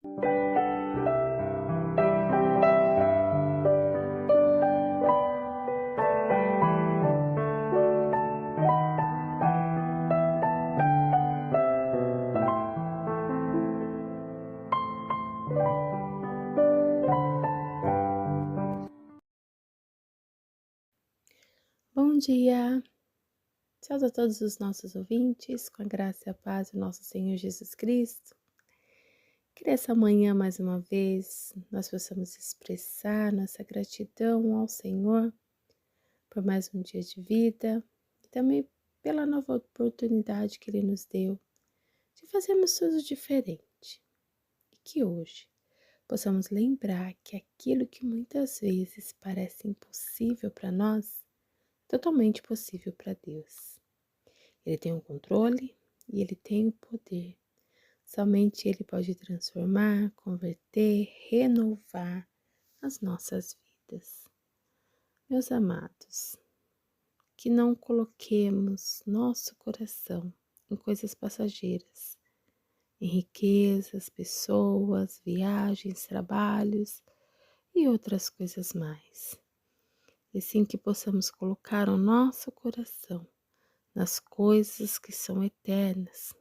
Bom dia! Sauda a todos os nossos ouvintes, com a graça e a paz do nosso Senhor Jesus Cristo. Que nessa manhã, mais uma vez, nós possamos expressar nossa gratidão ao Senhor por mais um dia de vida e também pela nova oportunidade que Ele nos deu de fazermos tudo diferente. E que hoje possamos lembrar que aquilo que muitas vezes parece impossível para nós, totalmente possível para Deus. Ele tem o controle e Ele tem o poder. Somente Ele pode transformar, converter, renovar as nossas vidas. Meus amados, que não coloquemos nosso coração em coisas passageiras, em riquezas, pessoas, viagens, trabalhos e outras coisas mais. E sim que possamos colocar o nosso coração nas coisas que são eternas,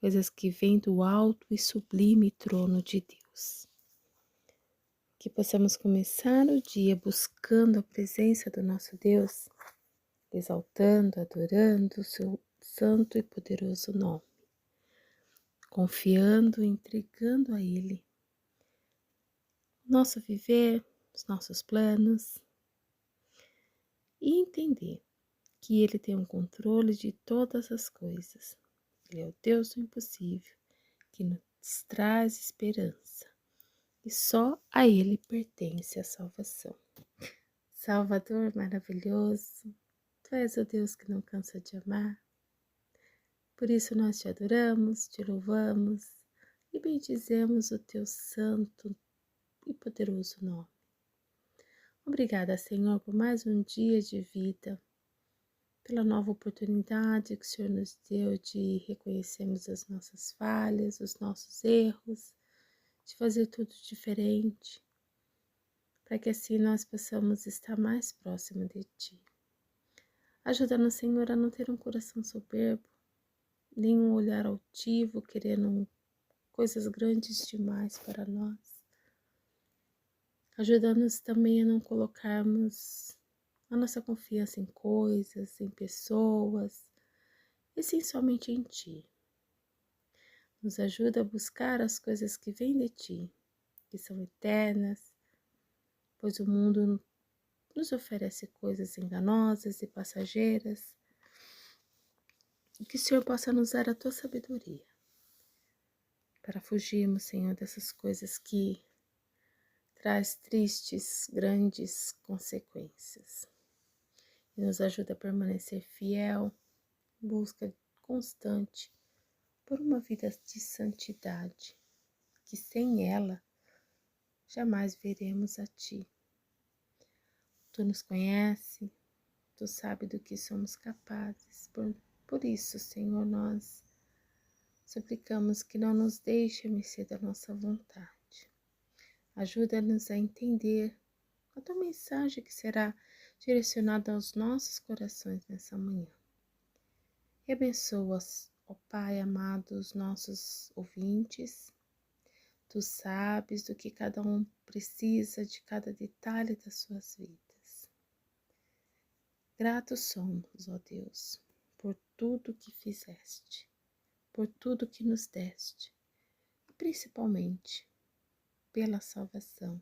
coisas que vêm do alto e sublime trono de Deus. Que possamos começar o dia buscando a presença do nosso Deus, exaltando, adorando o seu santo e poderoso nome, confiando, entregando a Ele o nosso viver, os nossos planos e entender que Ele tem um controle de todas as coisas. Ele é o Deus do impossível, que nos traz esperança. E só a Ele pertence a salvação. Salvador maravilhoso, Tu és o Deus que não cansa de amar. Por isso nós Te adoramos, Te louvamos e bendizemos o Teu santo e poderoso nome. Obrigada, Senhor, por mais um dia de vida, pela nova oportunidade que o Senhor nos deu de reconhecermos as nossas falhas, os nossos erros, de fazer tudo diferente, para que assim nós possamos estar mais próximo de Ti. Ajuda-nos, Senhor, a não ter um coração soberbo, nem um olhar altivo, querendo coisas grandes demais para nós. Ajuda-nos também a não colocarmos a nossa confiança em coisas, em pessoas, e sim somente em Ti. Nos ajuda a buscar as coisas que vêm de Ti, que são eternas, pois o mundo nos oferece coisas enganosas e passageiras, e que o Senhor possa nos dar a Tua sabedoria, para fugirmos, Senhor, dessas coisas que traz tristes, grandes consequências. E nos ajuda a permanecer fiel, em busca constante por uma vida de santidade, que sem ela jamais veremos a Ti. Tu nos conhece, Tu sabe do que somos capazes. Por isso, Senhor, nós suplicamos que não nos deixe a mercê da nossa vontade. Ajuda-nos a entender a Tua mensagem que será direcionada aos nossos corações nessa manhã. E abençoa, ó Pai amado, os nossos ouvintes. Tu sabes do que cada um precisa, de cada detalhe das suas vidas. Gratos somos, ó Deus, por tudo que fizeste, por tudo que nos deste, e principalmente pela salvação.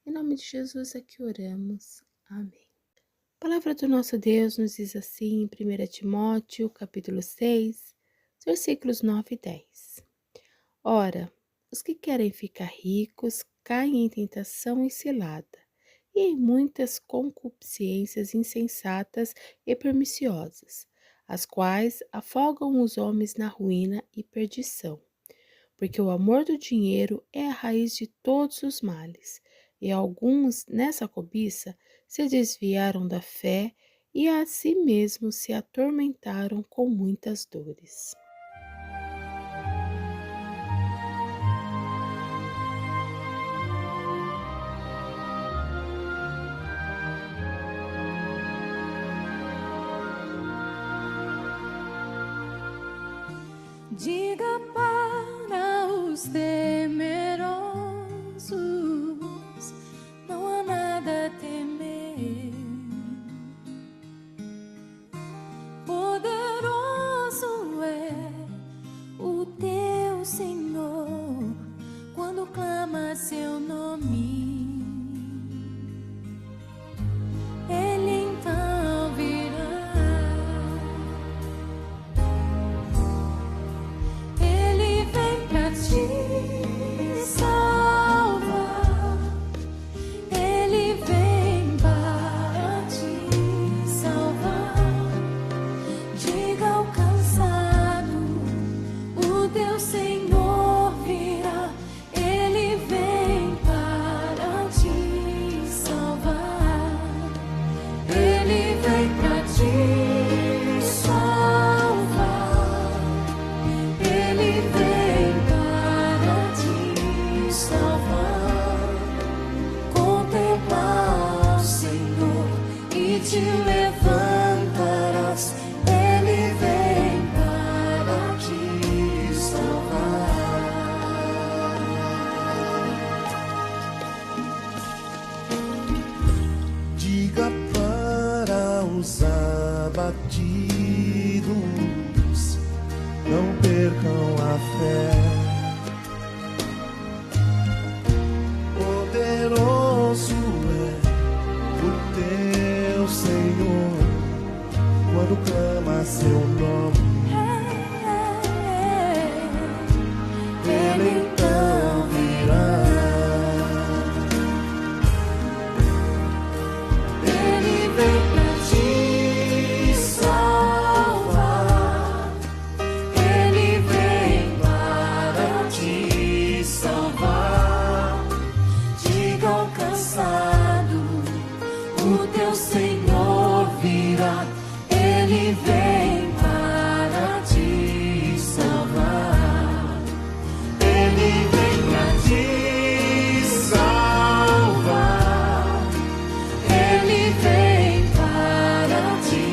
Em nome de Jesus é que oramos. Amém. A palavra do nosso Deus nos diz assim em 1 Timóteo, capítulo 6, versículos 9 e 10. Ora, os que querem ficar ricos caem em tentação e cilada, e em muitas concupiscências insensatas e perniciosas, as quais afogam os homens na ruína e perdição. Porque o amor do dinheiro é a raiz de todos os males, e alguns, nessa cobiça, se desviaram da fé e a si mesmos se atormentaram com muitas dores. Diga para os temerosos, não há nada a temer. Poderoso é o teu Senhor quando clama seu nome. Ele então virá. Ele vem pra te salvar. Ele vem para te salvar. Diga ao cansado, o teu Senhor virá. Ele vem para te salvar. Ele vem pra te salvar. Ele vem para te salvar. Contemplar o Senhor e te levantarás. Ele vem para te salvar. Diga para os abatidos, não percam a fé. Poderoso é o teu Senhor quando clama seu nome. Ele então virá. Ele vem pra te salvar. Ele vem para te salvar. Diga ao cansado, o teu Senhor virá. Ele vem para te salvar. Ele vem pra te salvar. Ele vem para te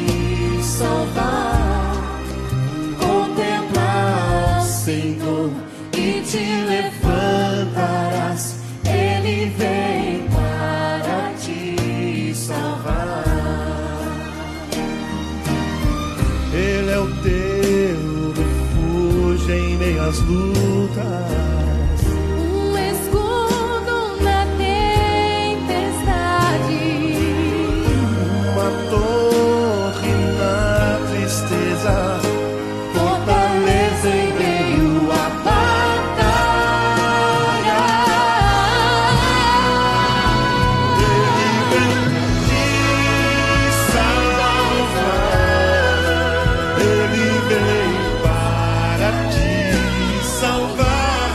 salvar. Contemplar o Senhor e te levantarás. Ele vem para te salvar. Ele é o teu refúgio em meio às lutas. Um escudo na tempestade. Uma torre na tristeza, Fortaleza em meio à batalha. Ele vem te salvar. Ele vem para te salvar.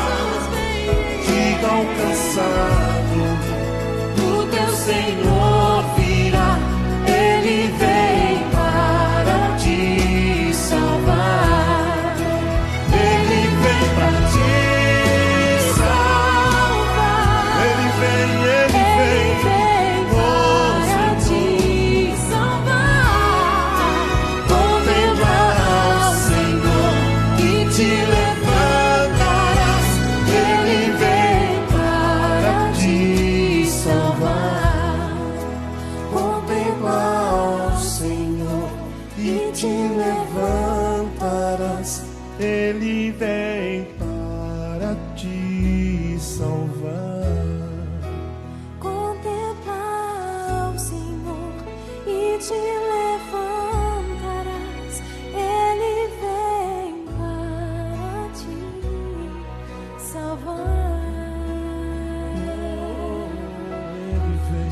Diga ao cansado, O teu Senhor virá. Ele vem para te salvar. Ele vem para te salvar. ele vem Ele vem para oh, te salvar. Contemplar o Senhor e te levantarás. Ele vem para te salvar. contemplar o Senhor e te levantarás. Ele vem para te salvar. Contemplar o Senhor e te levantarás. Ele vem para te salvar. Ele vem.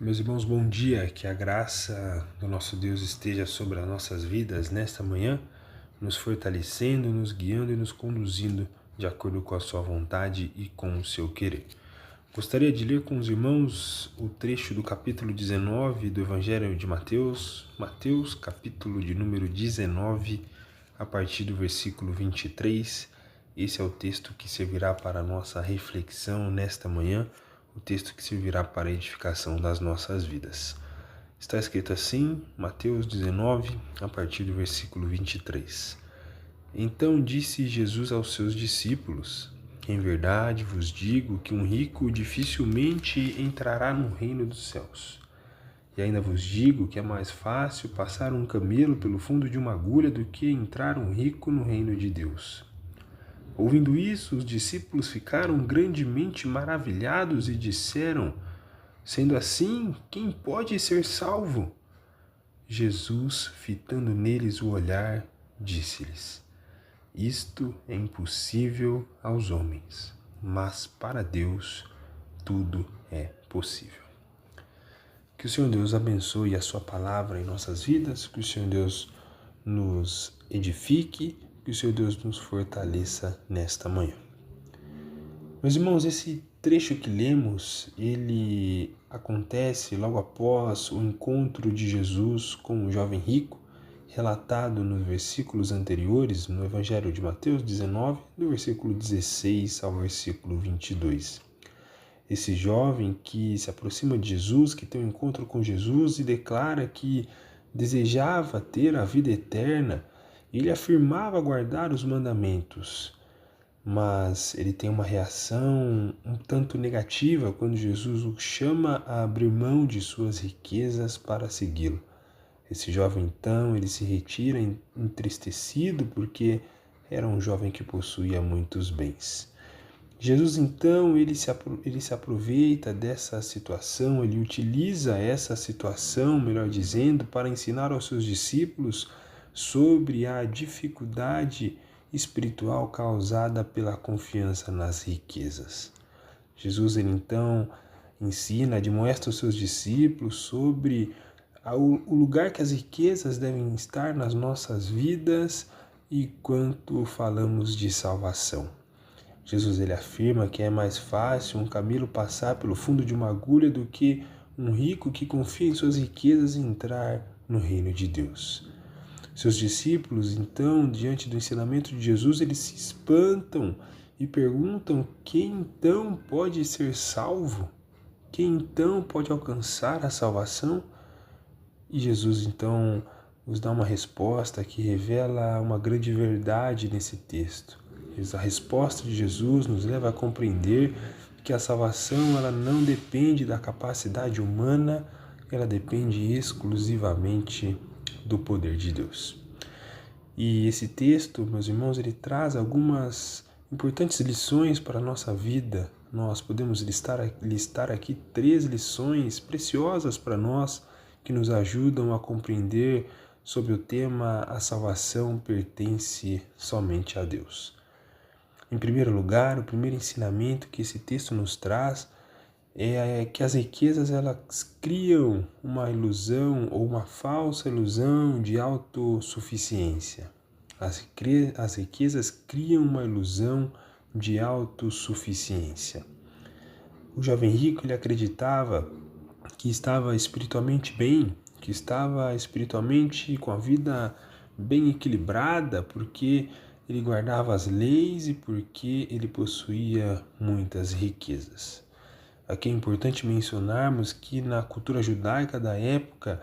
Meus irmãos, bom dia, que a graça do nosso Deus esteja sobre as nossas vidas nesta manhã, nos fortalecendo, nos guiando e nos conduzindo de acordo com a sua vontade e com o seu querer. Gostaria de ler com os irmãos o trecho do capítulo 19 do Evangelho de Mateus, Mateus, capítulo de número 19, a partir do versículo 23. Esse é o texto que servirá para a nossa reflexão nesta manhã, o texto que servirá para a edificação das nossas vidas. Está escrito assim, Mateus 19, a partir do versículo 23. Então disse Jesus aos seus discípulos: em verdade vos digo que um rico dificilmente entrará no reino dos céus. E ainda vos digo que é mais fácil passar um camelo pelo fundo de uma agulha do que entrar um rico no reino de Deus. Ouvindo isso, os discípulos ficaram grandemente maravilhados e disseram: sendo assim, quem pode ser salvo? Jesus, fitando neles o olhar, disse-lhes: isto é impossível aos homens, mas para Deus tudo é possível. Que o Senhor Deus abençoe a sua palavra em nossas vidas, que o Senhor Deus nos edifique, que o Senhor Deus nos fortaleça nesta manhã. Meus irmãos, esse trecho que lemos, ele acontece logo após o encontro de Jesus com o jovem rico, relatado nos versículos anteriores, no Evangelho de Mateus 19, do versículo 16 ao versículo 22. Esse jovem que se aproxima de Jesus, que tem um encontro com Jesus e declara que desejava ter a vida eterna, ele afirmava guardar os mandamentos, mas ele tem uma reação um tanto negativa quando Jesus o chama a abrir mão de suas riquezas para segui-lo. Esse jovem, então, ele se retira entristecido porque era um jovem que possuía muitos bens. Jesus, então, ele se aproveita dessa situação, ele utiliza essa situação, melhor dizendo, para ensinar aos seus discípulos sobre a dificuldade espiritual causada pela confiança nas riquezas. Jesus, ele, então, ensina, admoesta aos seus discípulos sobre o lugar que as riquezas devem estar nas nossas vidas e quanto falamos de salvação. Jesus, ele afirma que é mais fácil um camelo passar pelo fundo de uma agulha do que um rico que confia em suas riquezas entrar no reino de Deus. Seus discípulos, então, diante do ensinamento de Jesus, eles se espantam e perguntam: quem então pode ser salvo? Quem então pode alcançar a salvação? E Jesus, então, nos dá uma resposta que revela uma grande verdade nesse texto. A resposta de Jesus nos leva a compreender que a salvação ela não depende da capacidade humana, ela depende exclusivamente do poder de Deus. E esse texto, meus irmãos, ele traz algumas importantes lições para a nossa vida. Nós podemos listar aqui 3 lições preciosas para nós, que nos ajudam a compreender sobre o tema a salvação pertence somente a Deus. Em primeiro lugar, o primeiro ensinamento que esse texto nos traz é que as riquezas elas criam uma ilusão ou uma falsa ilusão de autossuficiência. As riquezas criam uma ilusão de autossuficiência. O jovem rico ele acreditava que estava espiritualmente bem, que estava espiritualmente com a vida bem equilibrada, porque ele guardava as leis e porque ele possuía muitas riquezas. Aqui é importante mencionarmos que na cultura judaica da época,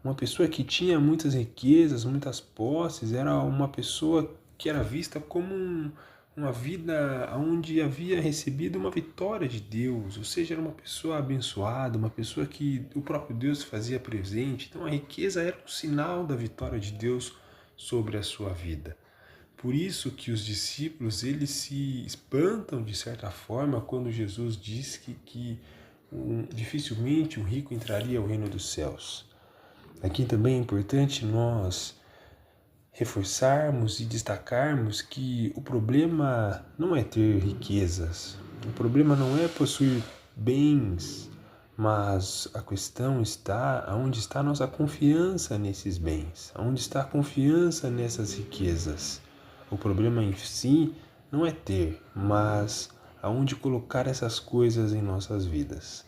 uma pessoa que tinha muitas riquezas, muitas posses, era uma pessoa que era vista como uma vida onde havia recebido uma vitória de Deus, ou seja, era uma pessoa abençoada, uma pessoa que o próprio Deus fazia presente. Então a riqueza era um sinal da vitória de Deus sobre a sua vida. Por isso que os discípulos eles se espantam de certa forma quando Jesus diz que dificilmente um rico entraria ao reino dos céus. Aqui também é importante nós reforçarmos e destacarmos que o problema não é ter riquezas, o problema não é possuir bens, mas a questão está onde está a nossa confiança nesses bens, onde está a confiança nessas riquezas. O problema em si não é ter, mas aonde colocar essas coisas em nossas vidas.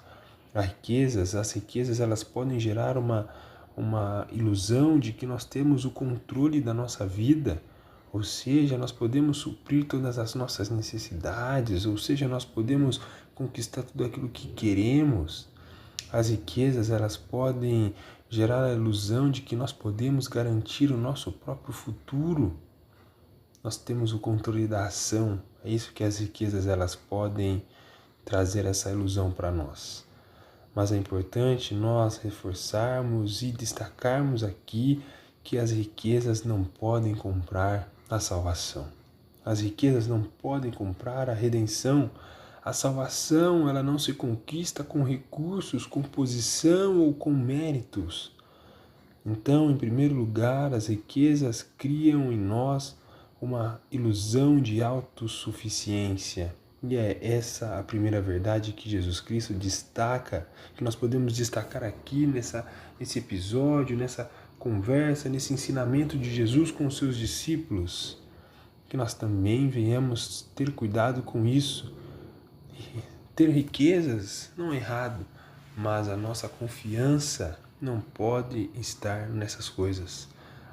As riquezas elas podem gerar uma ilusão de que nós temos o controle da nossa vida, ou seja, nós podemos suprir todas as nossas necessidades, ou seja, nós podemos conquistar tudo aquilo que queremos. As riquezas elas podem gerar a ilusão de que nós podemos garantir o nosso próprio futuro. Nós temos o controle da ação. É isso que as riquezas elas podem trazer essa ilusão para nós. Mas é importante nós reforçarmos e destacarmos aqui que as riquezas não podem comprar a salvação. As riquezas não podem comprar a redenção. A salvação ela não se conquista com recursos, com posição ou com méritos. Então, em primeiro lugar, as riquezas criam em nós uma ilusão de autossuficiência. E é essa a primeira verdade que Jesus Cristo destaca, que nós podemos destacar aqui nesse episódio, nessa conversa, nesse ensinamento de Jesus com os seus discípulos. Que nós também venhamos ter cuidado com isso. Ter riquezas não é errado, mas a nossa confiança não pode estar nessas coisas.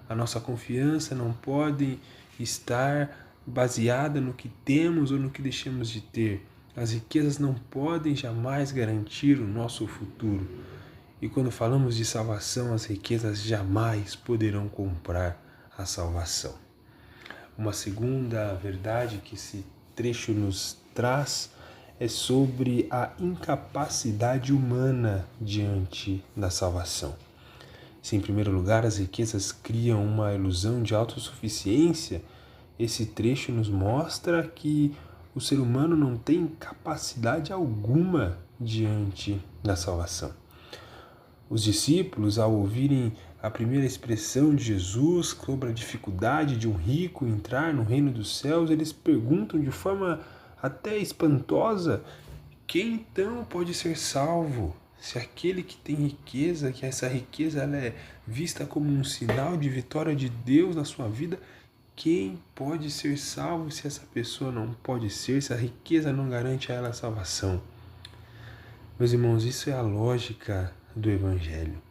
A nossa confiança não pode estar baseada no que temos ou no que deixamos de ter. As riquezas não podem jamais garantir o nosso futuro. E quando falamos de salvação, as riquezas jamais poderão comprar a salvação. Uma segunda verdade que esse trecho nos traz é sobre a incapacidade humana diante da salvação. Se em primeiro lugar as riquezas criam uma ilusão de autossuficiência, esse trecho nos mostra que o ser humano não tem capacidade alguma diante da salvação. Os discípulos, ao ouvirem a primeira expressão de Jesus sobre a dificuldade de um rico entrar no reino dos céus, eles perguntam de forma até espantosa: quem então pode ser salvo? Se aquele que tem riqueza, que essa riqueza ela é vista como um sinal de vitória de Deus na sua vida, quem pode ser salvo se essa pessoa não pode ser, se a riqueza não garante a ela a salvação? Meus irmãos, isso é a lógica do Evangelho.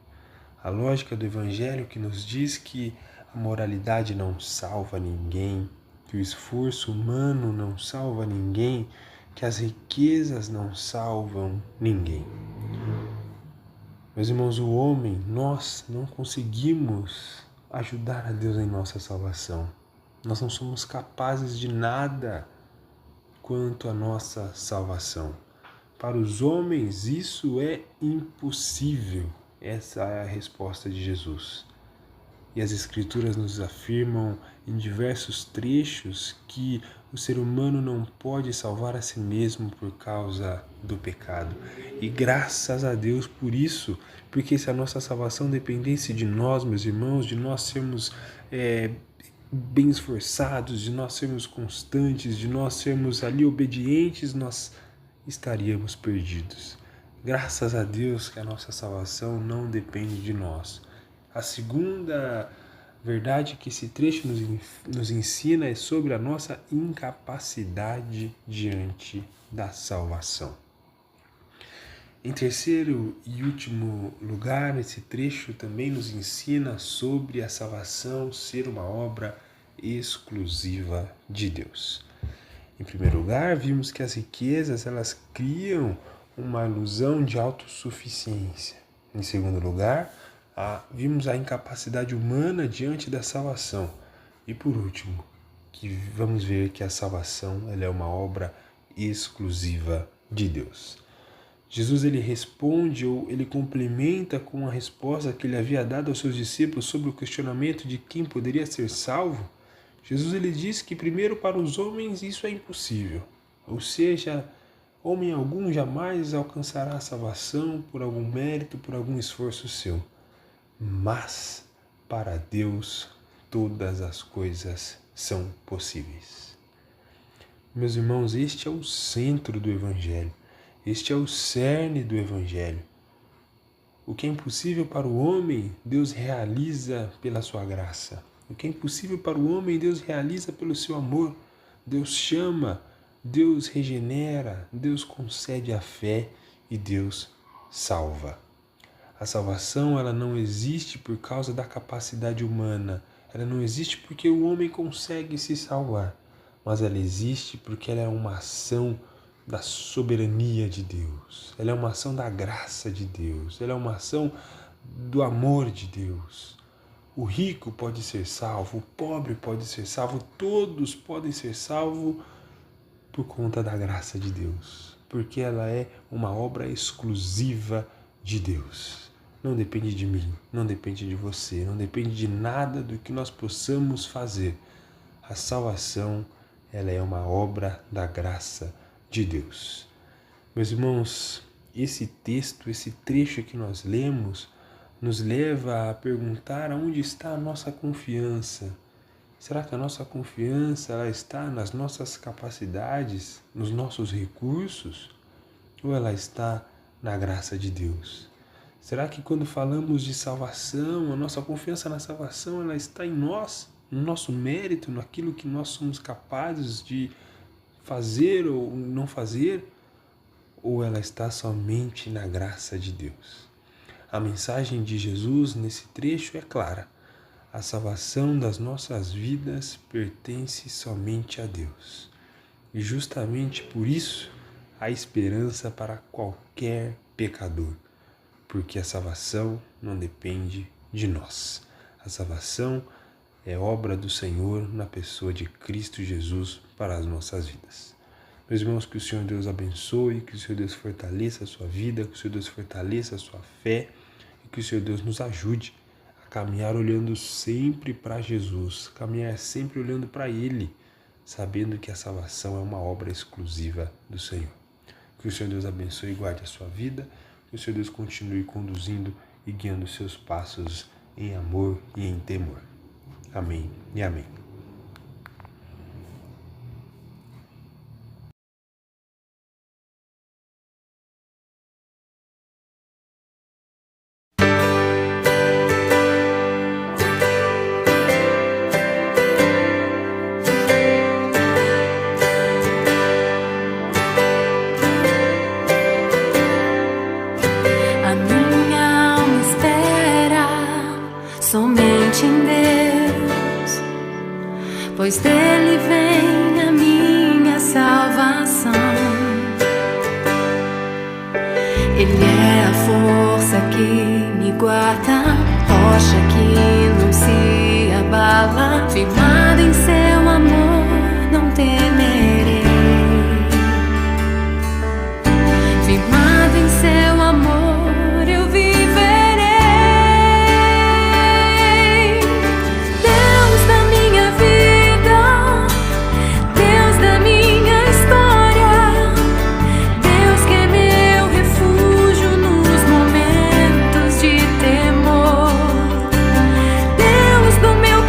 A lógica do Evangelho que nos diz que a moralidade não salva ninguém, que o esforço humano não salva ninguém, que as riquezas não salvam ninguém. Meus irmãos, o homem, nós não conseguimos ajudar a Deus em nossa salvação. Nós não somos capazes de nada quanto à nossa salvação. Para os homens, isso é impossível. Essa é a resposta de Jesus. E as Escrituras nos afirmam em diversos trechos que o ser humano não pode salvar a si mesmo por causa do pecado. E graças a Deus por isso, porque se a nossa salvação dependesse de nós, meus irmãos, de nós sermos bem esforçados, de nós sermos constantes, de nós sermos ali obedientes, nós estaríamos perdidos. Graças a Deus que a nossa salvação não depende de nós. A segunda verdade que esse trecho nos ensina é sobre a nossa incapacidade diante da salvação. Em terceiro e último lugar, esse trecho também nos ensina sobre a salvação ser uma obra exclusiva de Deus. Em primeiro lugar, vimos que as riquezas elas criam uma ilusão de autossuficiência. Em segundo lugar, vimos a incapacidade humana diante da salvação. E por último, que vamos ver que a salvação ela é uma obra exclusiva de Deus. Jesus ele responde ou ele complementa com a resposta que ele havia dado aos seus discípulos sobre o questionamento de quem poderia ser salvo. Jesus ele diz que primeiro para os homens isso é impossível, ou seja, homem algum jamais alcançará a salvação por algum mérito, por algum esforço seu. Mas para Deus todas as coisas são possíveis. Meus irmãos, este é o centro do Evangelho. Este é o cerne do Evangelho. O que é impossível para o homem, Deus realiza pela sua graça. O que é impossível para o homem, Deus realiza pelo seu amor. Deus chama Deus regenera, Deus concede a fé e Deus salva. A salvação, ela não existe por causa da capacidade humana, ela não existe porque o homem consegue se salvar, mas ela existe porque ela é uma ação da soberania de Deus, ela é uma ação da graça de Deus, ela é uma ação do amor de Deus. O rico pode ser salvo, o pobre pode ser salvo, todos podem ser salvos por conta da graça de Deus, porque ela é uma obra exclusiva de Deus. Não depende de mim, não depende de você, não depende de nada do que nós possamos fazer. A salvação, ela é uma obra da graça de Deus. Meus irmãos, esse texto, esse trecho que nós lemos, nos leva a perguntar aonde está a nossa confiança. Será que a nossa confiança ela está nas nossas capacidades, nos nossos recursos? Ou ela está na graça de Deus? Será que quando falamos de salvação, a nossa confiança na salvação ela está em nós, no nosso mérito, naquilo que nós somos capazes de fazer ou não fazer? Ou ela está somente na graça de Deus? A mensagem de Jesus nesse trecho é clara. A salvação das nossas vidas pertence somente a Deus. E justamente por isso, há esperança para qualquer pecador. Porque a salvação não depende de nós. A salvação é obra do Senhor na pessoa de Cristo Jesus para as nossas vidas. Meus irmãos, que o Senhor Deus abençoe, que o Senhor Deus fortaleça a sua vida, que o Senhor Deus fortaleça a sua fé e que o Senhor Deus nos ajude a caminhar olhando sempre para Jesus, caminhar sempre olhando para Ele, sabendo que a salvação é uma obra exclusiva do Senhor. Que o Senhor Deus abençoe e guarde a sua vida, que o Senhor Deus continue conduzindo e guiando os seus passos em amor e em temor. Amém e amém. Somente em Deus, pois dele vem a minha salvação. Ele é a força que me guarda, rocha que não se abala. Firmado em seu amor, não temerei. Firmado em seu amor, eu viverei.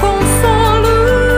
Consolo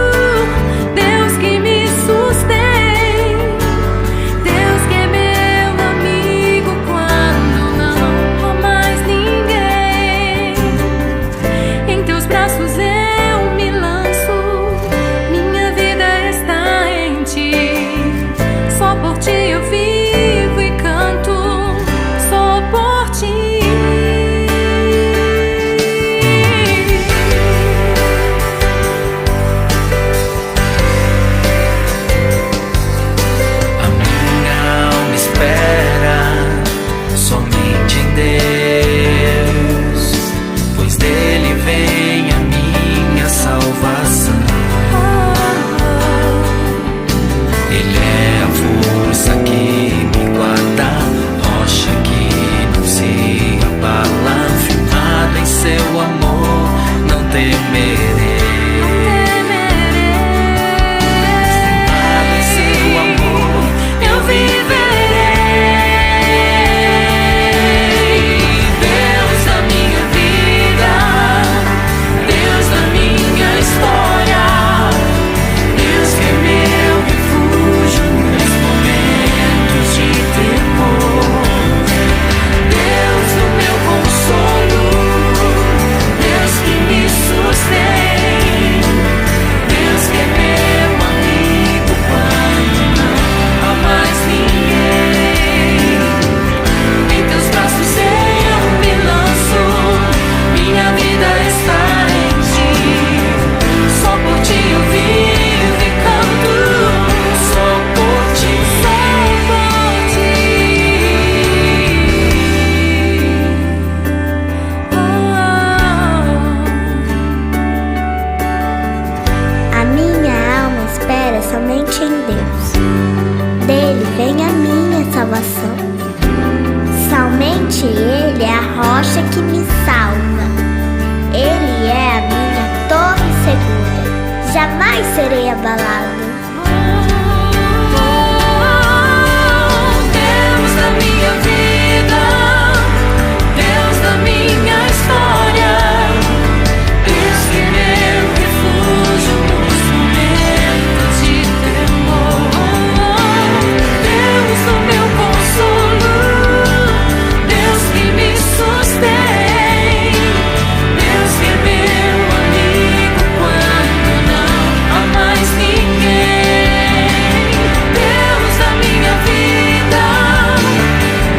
somente em Deus. Dele vem a minha salvação. Somente Ele é a rocha que me salva. Ele é a minha torre segura. Jamais serei abalado. Deus da minha vida, Deus da minha história, Deus que é meu refúgio nos momentos de temor, Deus do meu consolo, Deus que me sustém, Deus que é meu amigo quando não há mais ninguém, Deus da minha vida,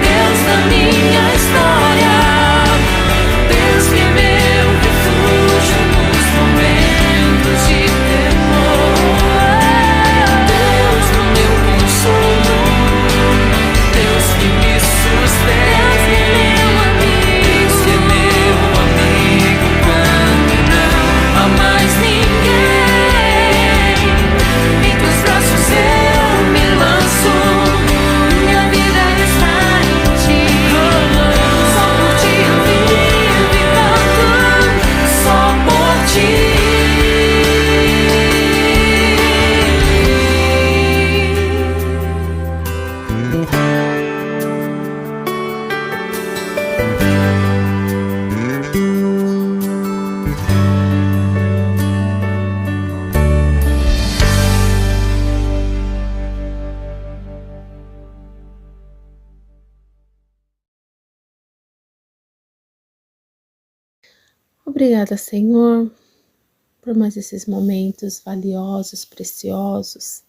Deus da minha história, Deus que é meu refúgio nos momentos de temor, Deus do meu consolo, Deus que me sustém, Deus que é meu amigo quando não há mais ninguém. Em teus braços eu me lanço, minha vida está em ti. Só por ti eu vivo e canto, só por ti. Obrigada, Senhor, por mais esses momentos valiosos, preciosos,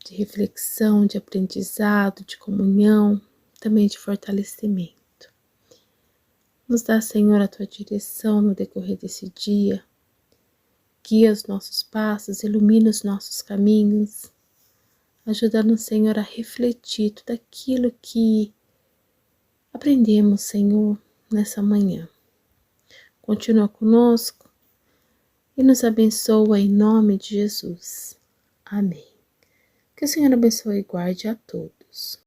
de reflexão, de aprendizado, de comunhão, também de fortalecimento. Nos dá, Senhor, a Tua direção no decorrer desse dia. Guia os nossos passos, ilumina os nossos caminhos, ajudando, Senhor, a refletir tudo aquilo que aprendemos, Senhor, nessa manhã. Continua conosco e nos abençoa em nome de Jesus. Amém. Que o Senhor abençoe e guarde a todos.